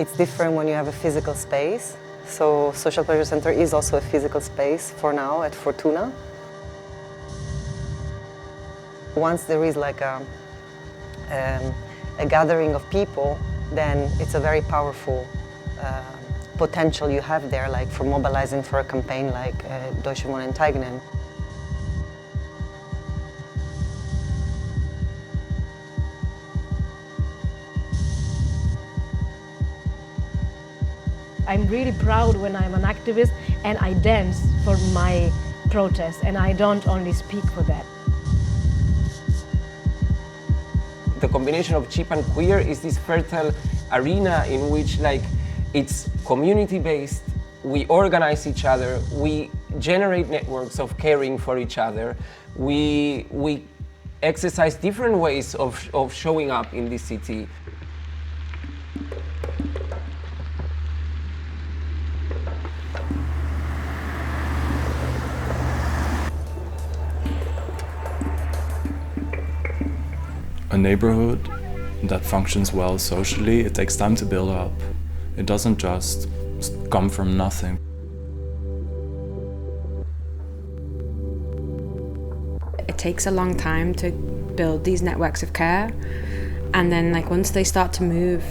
It's different when you have a physical space. So Social Pleasure Center is also a physical space for now at Fortuna. Once there is like a gathering of people, then it's a very powerful potential you have there, like for mobilizing for a campaign like Deutsche Wohnen Teignen. I'm really proud when I'm an activist and I dance for my protest, and I don't only speak for that. The combination of cheap and queer is this fertile arena in which it's community-based, we organize each other, we generate networks of caring for each other, we exercise different ways of showing up in this city. A neighborhood that functions well socially, it takes time to build up. It doesn't just come from nothing. It takes a long time to build these networks of care, and then once they start to move,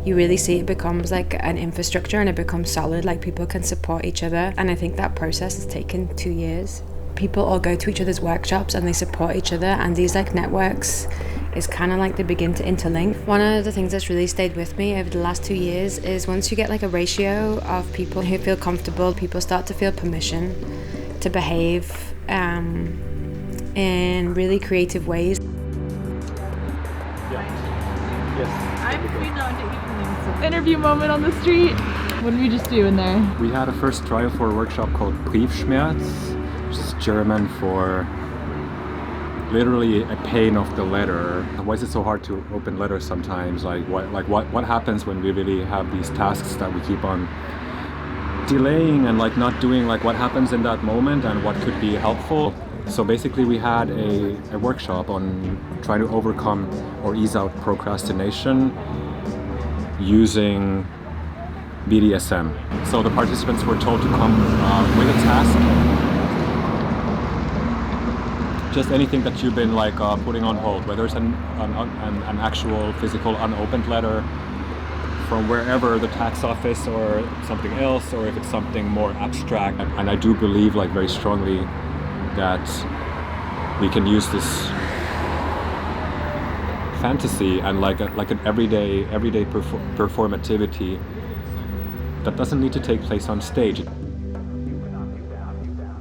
you really see it becomes like an infrastructure and it becomes solid, people can support each other. And I think that process has taken 2 years. People all go to each other's workshops and they support each other, and these networks is kind of they begin to interlink. One of the things that's really stayed with me over the last 2 years is once you get a ratio of people who feel comfortable, people start to feel permission to behave in really creative ways. I'm free now in the evenings. Interview moment on the street. What did we just do in there? We had a first trial for a workshop called Briefschmerz, which is German for literally a pain of the letter. Why is it so hard to open letters sometimes? What happens when we really have these tasks that we keep on delaying and not doing? What happens in that moment and what could be helpful? So basically we had a workshop on trying to overcome or ease out procrastination using BDSM. So the participants were told to come with a task. Just anything that you've been putting on hold, whether it's an actual physical unopened letter from wherever, the tax office or something else, or if it's something more abstract. And I do believe very strongly that we can use this fantasy and an everyday performativity that doesn't need to take place on stage.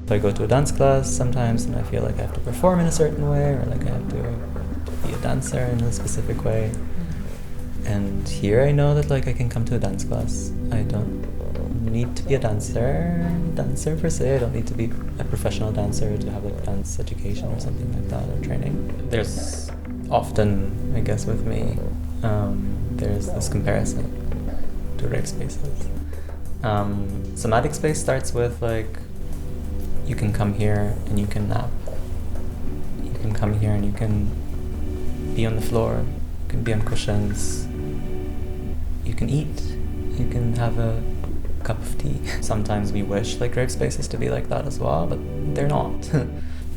I go to a dance class sometimes and I feel I have to perform in a certain way, or I have to be a dancer in a specific way. And here I know that I can come to a dance class. I don't need to be a dancer per se. I don't need to be a professional dancer to have dance education or something like that, or training. There's often, I guess with me, there's this comparison to rave spaces. Somatic space starts with you can come here and you can nap. You can come here and you can be on the floor. You can be on cushions. You can eat. You can have a cup of tea. Sometimes we wish rave spaces to be like that as well, but they're not.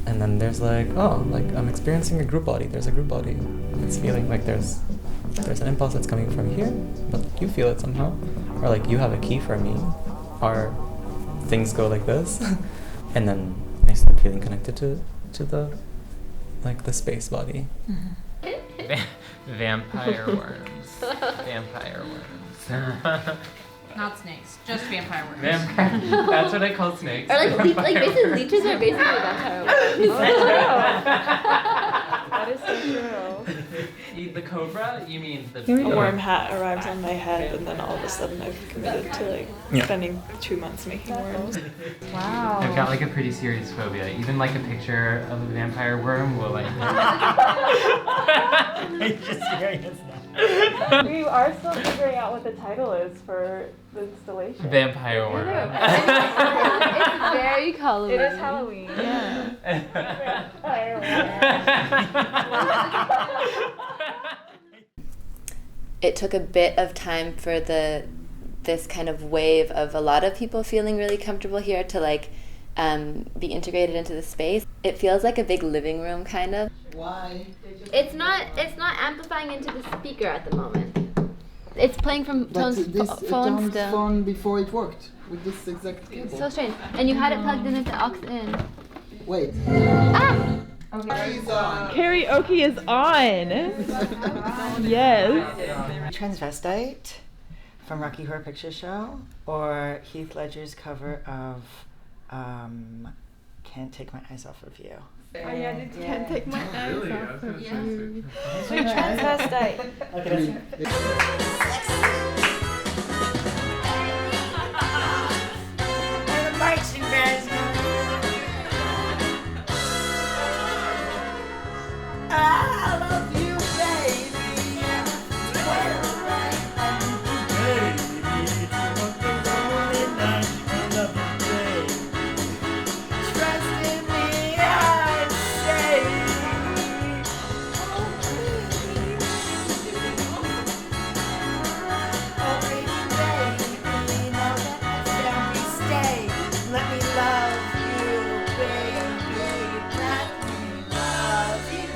And then there's I'm experiencing a group body. There's a group body. It's feeling there's an impulse that's coming from here, but you feel it somehow. Or you have a key for me. Or things go like this. And then I start feeling connected to the the space body. Mm-hmm. Vampire worms. Vampire worms. Not snakes, just vampire worms. Vampire. That's what I call snakes. Or basically leeches are basically vampire worms. That is so true. The cobra? You mean the... A worm hat arrives on my head, and then all of a sudden I've committed to spending 2 months making worms. Wow. I've got a pretty serious phobia. Even a picture of a vampire worm will just serious now. We are still figuring out what the title is for the installation. Vampire worm. It's very Halloween. It is Halloween. Yeah. Vampire worm. it took a bit of time for this kind of wave of a lot of people feeling really comfortable here to like be integrated into the space. It feels like a big living room kind of. Why? It's not amplifying into the speaker at the moment. It's playing from phone still. Phone before it worked with this exact cable. So strange. And you had it plugged in into aux in. Wait. Ah! Karaoke is on. Yes. Transvestite from Rocky Horror Picture Show, or Heath Ledger's cover of Can't Take My Eyes Off of You. Can't take my eyes off of you. Transvestite. Okay, marching bands. I love you, baby. Trust in me, I say. Oh, baby, baby, know that I stand we stay. Let me love you, baby. Let me love you.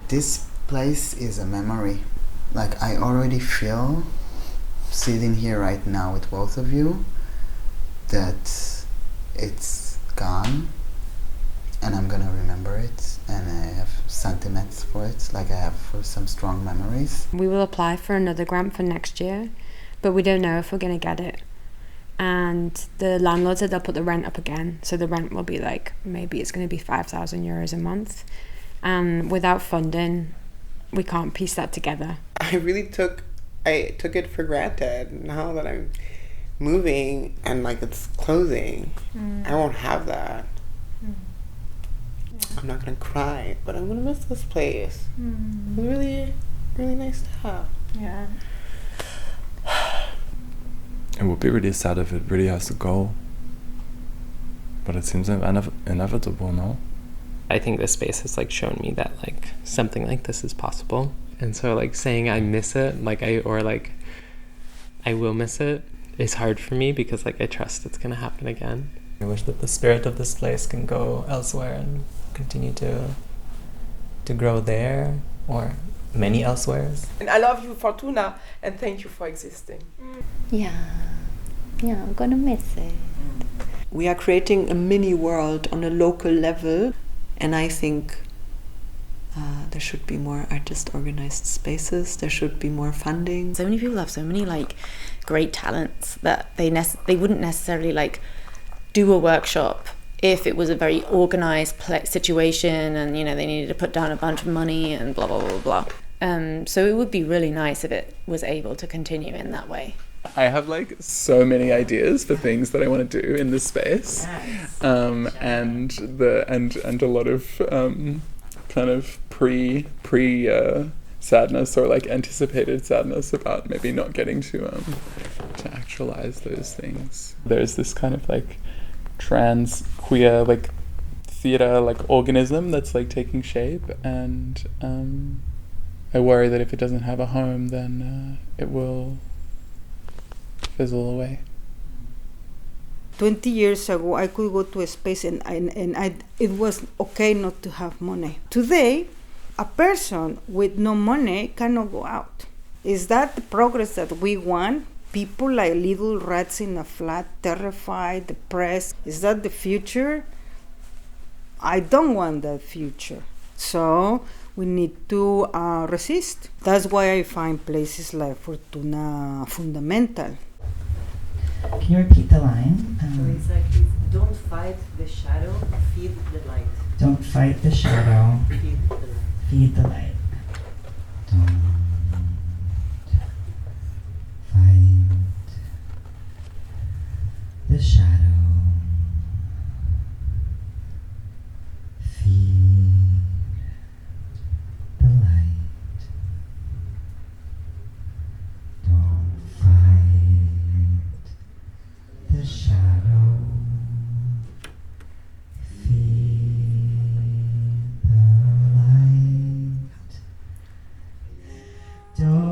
This place is a memory. Like, I already feel, sitting here right now with both of you, that it's gone and I'm gonna remember it, and I have sentiments for it, like I have for some strong memories. We will apply for another grant for next year, but we don't know if we're going to get it. And the landlord said they'll put the rent up again, so the rent will be like, maybe it's going to be 5,000 euros a month. And without funding, we can't piece that together. I took it for granted. Now that I'm moving and like it's closing, I won't have that. I'm not gonna cry, but I'm gonna miss this place. It's really, really nice to have. Yeah. It would be really sad if it really has to go. But it seems inevitable, no? I think this space has like shown me that like something like this is possible. And so like saying I miss it, I will miss it, is hard for me because like I trust it's gonna happen again. I wish that the spirit of this place can go elsewhere and continue to grow there, or many elsewheres. And I love you, Fortuna, and thank you for existing. Yeah, I'm gonna miss it. We are creating a mini world on a local level, and I think there should be more artist organized spaces, there should be more funding. So many people have so many like great talents that they wouldn't necessarily like do a workshop if it was a very organized situation and they needed to put down a bunch of money and blah blah blah blah. So it would be really nice if it was able to continue in that way. I have like so many ideas for things that I want to do in this space, and a lot of kind of pre sadness or like anticipated sadness about maybe not getting to actualize those things. There's this kind of like trans queer like theater like organism that's like taking shape, and I worry that if it doesn't have a home, then it will fizzle away. 20 years ago, I could go to a space and it was okay not to have money. Today, a person with no money cannot go out. Is that the progress that we want? People like little rats in a flat, terrified, depressed. Is that the future? I don't want that future. So we need to resist. That's why I find places like Fortuna fundamental. Can you repeat the line? So it's like, don't fight the shadow, feed the light. Don't fight the shadow, Feed the light. feed the light. Don't fight the shadow, feed Don't